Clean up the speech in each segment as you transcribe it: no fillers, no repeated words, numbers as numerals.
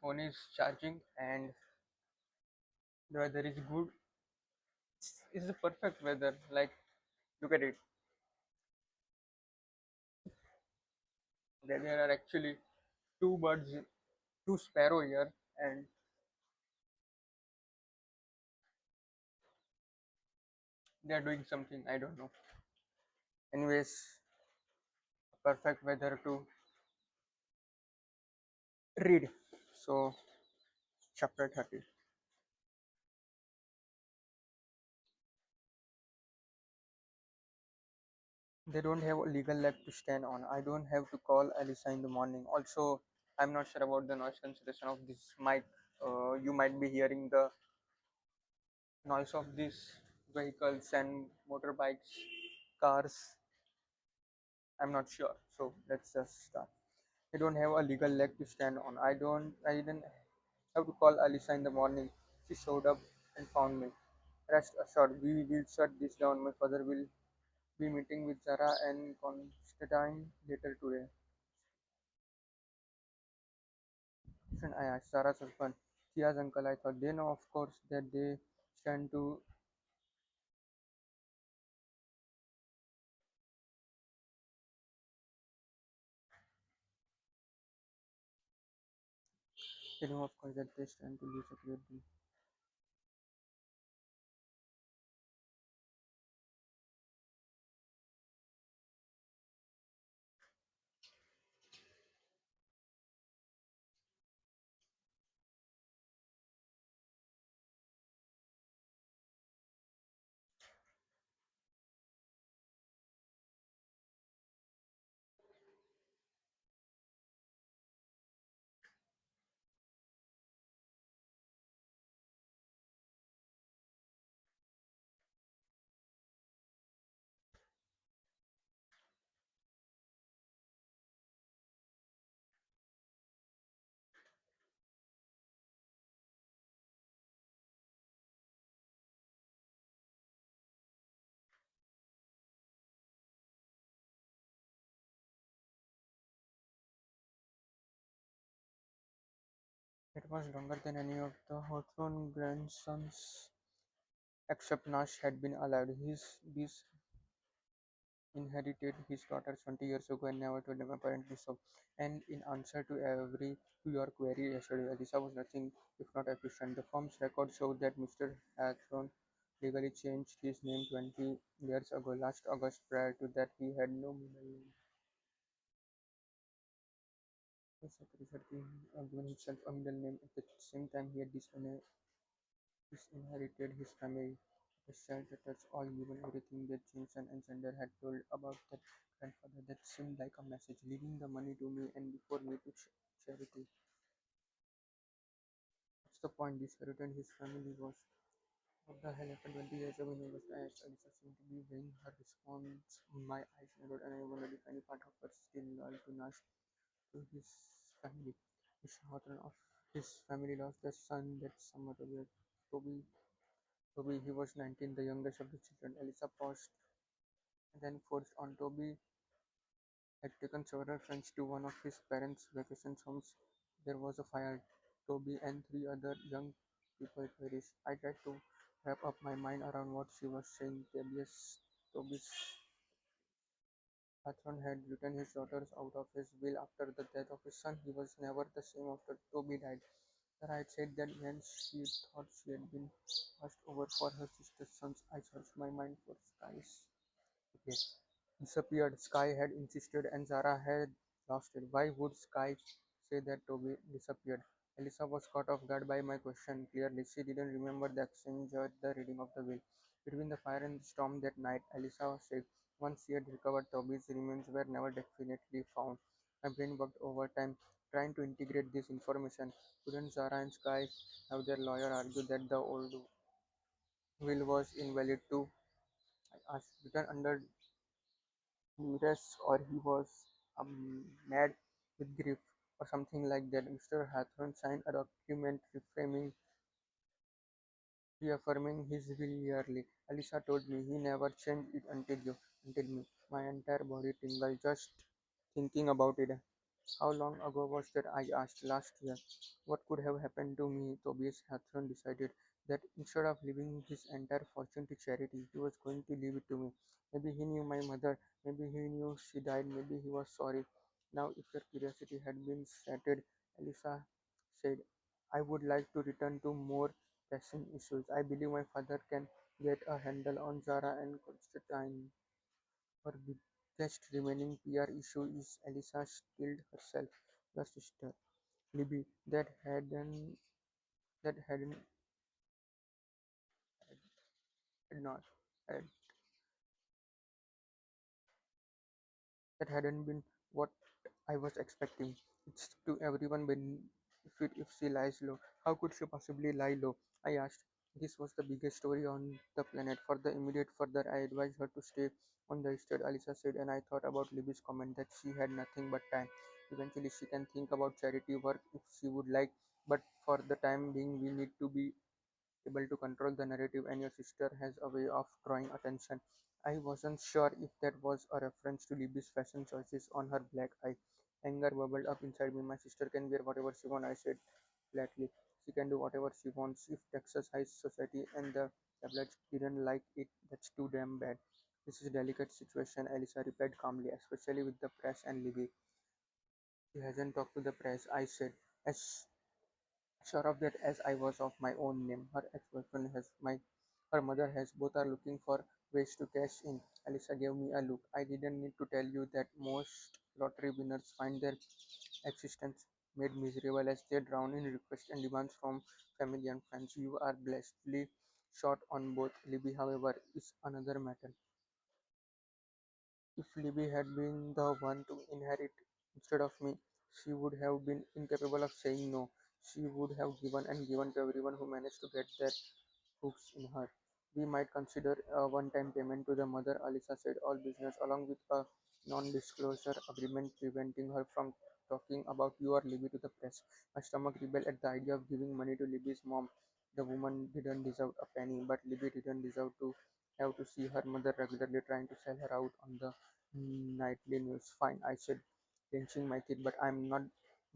phone is charging and the weather is good. It's the perfect weather. Like, look at it. There are actually two birds, two sparrow here, and they are doing something. I don't know. Anyways, perfect weather to read. So, chapter 30. They don't have a legal leg to stand on. I don't have to call Alisa in the morning. Also, I'm not sure about the noise cancellation of this mic. You might be hearing the noise of these vehicles and motorbikes, cars. I'm not sure. So let's just start. I don't have a legal leg to stand on. I didn't have to call Alisa in the morning. She showed up and found me. Rest assured, we will shut this down. My father will be meeting with Zara and Constantine later today. Listen, I asked Zara's husband, Kia's uncle. I thought they know, of course, that they stand to. They know, of course, that they stand to lose a great deal. It was longer than any of the Hawthorne grandsons, except Nash had been alive. His beast inherited his daughter 20 years ago and never told him, apparently so. And in answer to your query yesterday, Elisa was nothing if not efficient. The firm's records show that Mr. Hathorne legally changed his name 20 years ago, last August. Prior to that, he had no middle name. The secretary had given himself a middle name. At the same time, he had disinherited his family. The shelters all given everything that Jameson and Sander had told about their grandfather. That seemed like a message, leaving the money to me and before me to charity. What's the point? This returned his family was. What the hell happened 20 years ago in August? I asked. Alisa seemed to be weighing her response. My eyes narrowed and I wondered if any part of her still loyal to Nash, to his family. Mr. Hawthorne of his family lost their son that summer. Toby Toby, he was 19, the youngest of the children. Elisa paused, and then forced on. Toby had taken several friends to one of his parents' vacation homes. There was a fire. Toby and three other young people perished. I tried to wrap up my mind around what she was saying. Toby's patron had written his daughters out of his will after the death of his son. He was never the same after Toby died. Sarah had said that when she thought she had been passed over for her sister's sons, I searched my mind for skies. Okay. Disappeared. Sky had insisted, and Zara had lost it. Why would Sky say that Toby disappeared? Elisa was caught off guard by my question. Clearly, she didn't remember the exchange or the reading of the will. Between the fire and the storm that night, Elisa said once she had recovered, Toby's remains were never definitely found. My brain worked overtime trying to integrate this information. Couldn't Zara and Sky have their lawyer argue that the old will was invalid too? I asked. Written under duress or he was mad with grief or something like that. Mr. Hathorne signed a document reaffirming his will yearly. Alisa told me he never changed it until me. My entire body tingled just thinking about it. How long ago was that? I asked. Last year. What could have happened to me? Tobias Hawthorne decided that instead of leaving his entire fortune to charity, he was going to leave it to me. Maybe he knew my mother, maybe he knew she died, maybe he was sorry. Now, if your curiosity had been sated, Elisa said, I would like to return to more pressing issues. I believe my father can get a handle on Zara and Constantine. Her biggest remaining PR issue is Elisa stilled herself, your sister, Libby, that hadn't had not had, that hadn't been what I was expecting. It's to everyone benefit if she lies low. How could she possibly lie low? I asked. This was the biggest story on the planet. For the immediate further, I advised her to stay on the estate, Alisa said, and I thought about Libby's comment that she had nothing but time. Eventually, she can think about charity work if she would like, but for the time being, we need to be able to control the narrative, and your sister has a way of drawing attention. I wasn't sure if that was a reference to Libby's fashion choices on her black eye. Anger bubbled up inside me. My sister can wear whatever she wants, I said flatly. She can do whatever she wants. If Texas High Society and the tablets didn't like it, that's too damn bad. This is a delicate situation, Elisa replied calmly, especially with the press and Libby. She hasn't talked to the press, I said, as sure of that as I was of my own name. Her ex-boyfriend has her mother has. Both are looking for ways to cash in. Alisa gave me a look. I didn't need to tell you that most lottery winners find their existence made miserable as they drown in requests and demands from family and friends. You are blessedly short on both. Libby, however, is another matter. If Libby had been the one to inherit instead of me, she would have been incapable of saying no. She would have given and given to everyone who managed to get their hooks in her. We might consider a one-time payment to the mother, Alisa said, all business, along with a non-disclosure agreement preventing her from talking about you or Libby to the press. My stomach rebelled at the idea of giving money to Libby's mom. The woman didn't deserve a penny, but Libby didn't deserve to have to see her mother regularly trying to sell her out on the nightly news. Fine, I said, clenching my teeth, but I'm not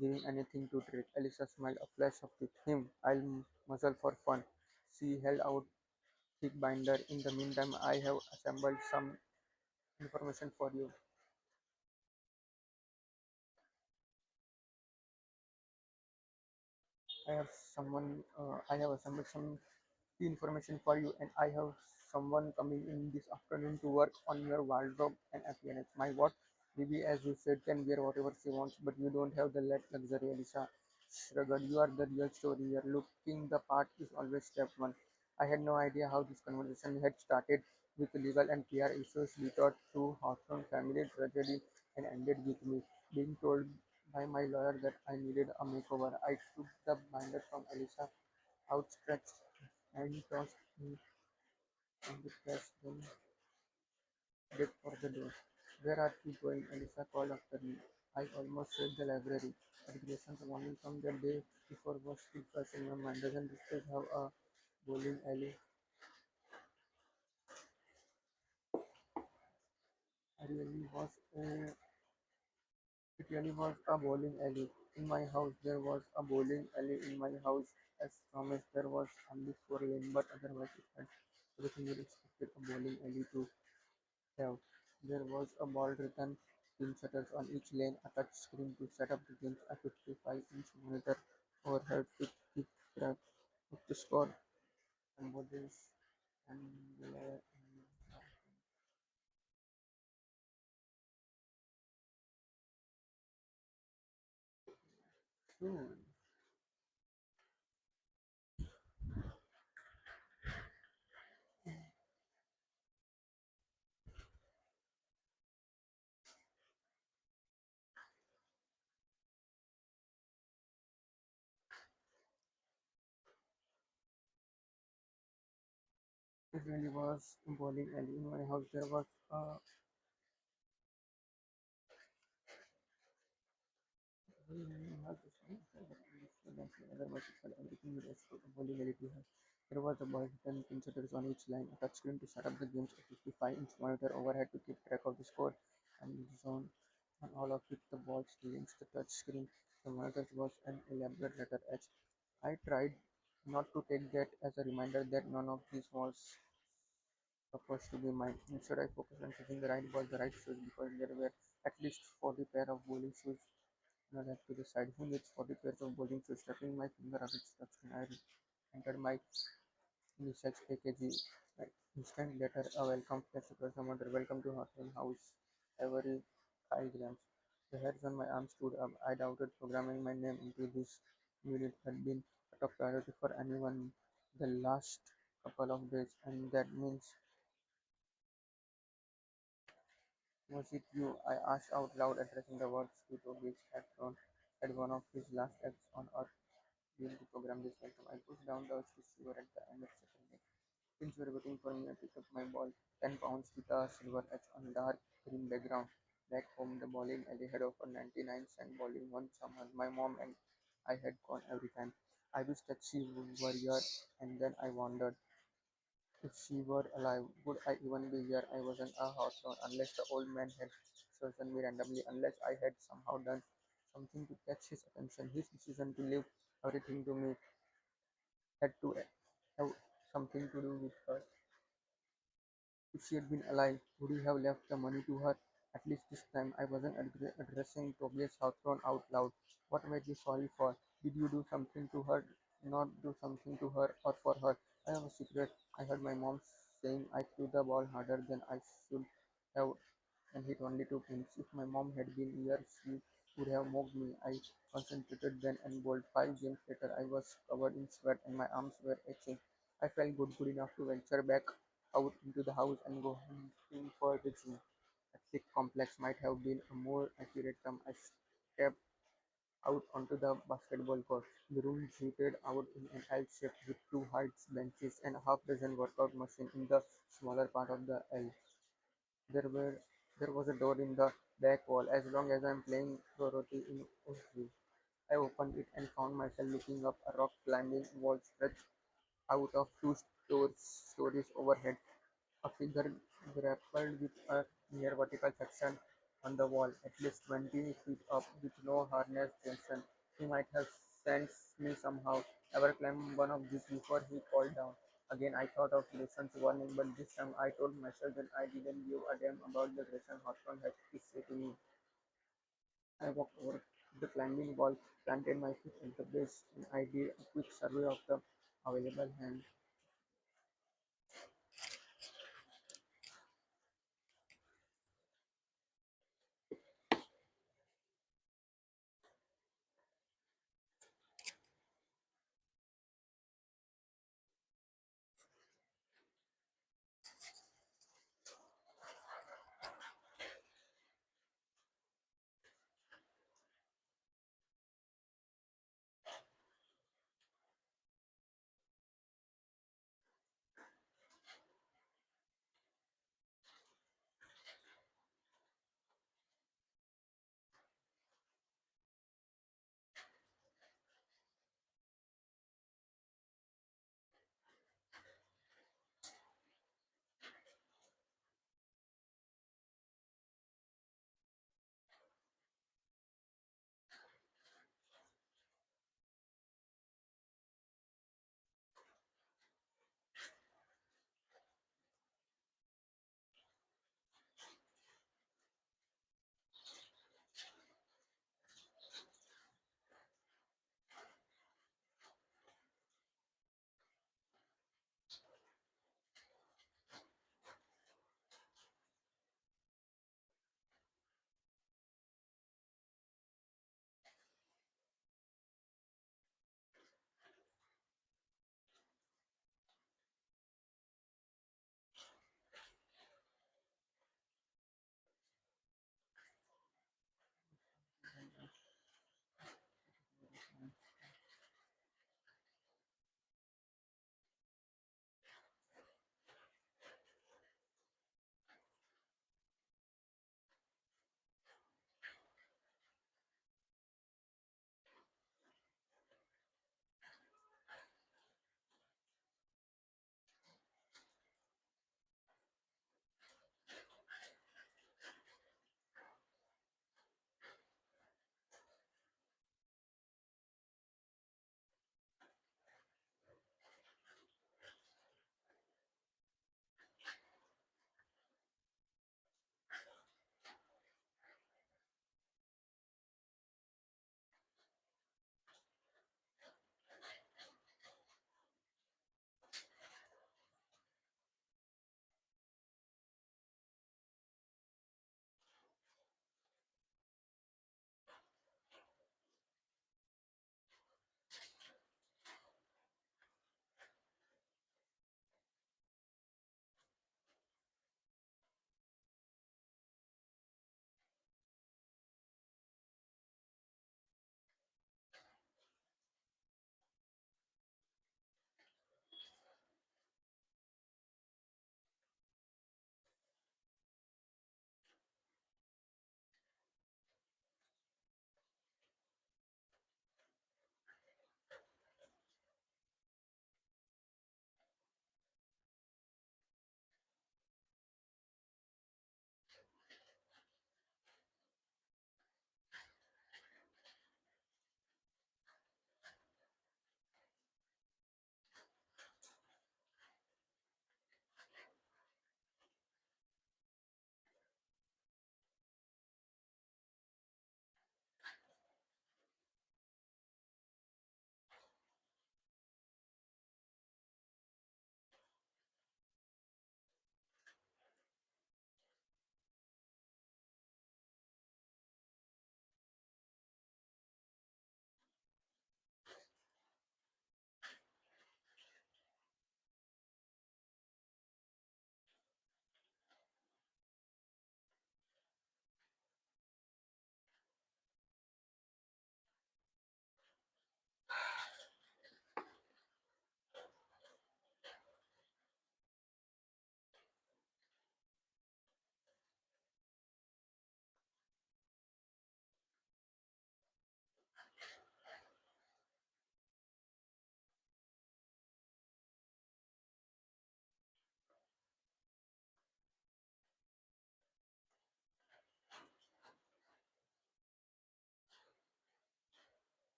giving anything to Drake. Elisa smiled, a flash of teeth. Him, I'll muzzle for fun. She held out thick binder. In the meantime, I have assembled some information for you. I have I have assembled some key information for you, and I have someone coming in this afternoon to work on your wardrobe and appearance. My what? Maybe, as you said, can wear whatever she wants, but you don't have the luxury, Elisa shrugged. You are the real story here. Looking the part is always step one. I had no idea how this conversation had started with legal and PR issues we thought through Hawthorne family tragedy and ended with me being told by my lawyer that I needed a makeover. I took the binder from Elisa outstretched and tossed me on the desk, then headed for the door. Where are you going? Elisa called after me. I almost said the library, but Grayson's warning from the day before was still fresh in my mind. Doesn't this place have a bowling alley? I really was a, it really was a bowling alley. In my house, there was a bowling alley in my house. As promised, there was only 4 lane, but otherwise it had everything you expected a bowling alley to have. There was a board-written pin shutters on each lane, a touch screen to set up the games, a 55-inch monitor overhead to keep track of the score, and bodies and hmm. It really was a bowling alley. In my house, there was a everything you expect a bowling alley to have. There was a board-written pin shutters on each line, a touchscreen to set up the games, a 55-inch monitor overhead to keep track of the score and the zone. On all of it, the balls, the links, the touch screen, the monitors was an elaborate letter H. I tried not to take that as a reminder that none of these was supposed to be mine. Instead, I focused on choosing the right ball, the right shoes, because there were at least 40 pair of bowling shoes on the left to the side. Who needs 40 pairs of bowling shoes? Tapping my finger against the touchscreen, I entered my research AKG. Instant letter, a welcome flash across the monitor. Welcome to Hotel House. Every 5 grams. The hairs on my arm stood up. I doubted programming my name into this unit had been a top priority for anyone the last couple of days, and that means was it you? I asked out loud, addressing the words Pluto which had thrown at one of his last acts on Earth. Being to program this welcome, I pushed down the receiver at the end of second day. Things were waiting for me. I picked up my ball, 10 pounds with a silver edge on dark green background. Back home, the bowling alley had offered 99-cent bowling one summer. My mom and I had gone every time. I wished that she were here, and then I wondered if she were alive, would I even be here? I wasn't a hawthorn unless the old man had chosen me randomly, unless I had somehow done something to catch his attention. His decision to leave everything to me had to have something to do with her. If she had been alive, would he have left the money to her? At least this time I wasn't addressing Tobias Hawthorne out loud. What made you sorry for? Did you do something to her? Not do something to her or for her? I have a secret. I heard my mom saying I threw the ball harder than I should have and hit only 2 pins. If my mom had been here, she would have mocked me. I concentrated then and bowled. 5 games later, I was covered in sweat and my arms were aching. I felt good enough to venture back out into the house and go hunting for the gym. A thick complex might have been a more accurate term. I stepped out onto the basketball court. The room jutted out in an L shape with two heights benches and a half dozen workout machines in the smaller part of the L. There were there was a door in the back wall. As long as I'm playing Dorothy in Oswego, I opened it and found myself looking up a rock climbing wall stretched out of stories overhead. A figure grappled with a near vertical section on the wall, at least 20 feet up, with no harness tension. He might have sensed me somehow. Ever climbed one of these before he called down. Again, I thought of Grayson's warning, but this time I told myself that I didn't give a damn about the Grayson Hawthorne had to say to me. I walked over to the climbing wall, planted my feet at the base, and I did a quick survey of the available hand.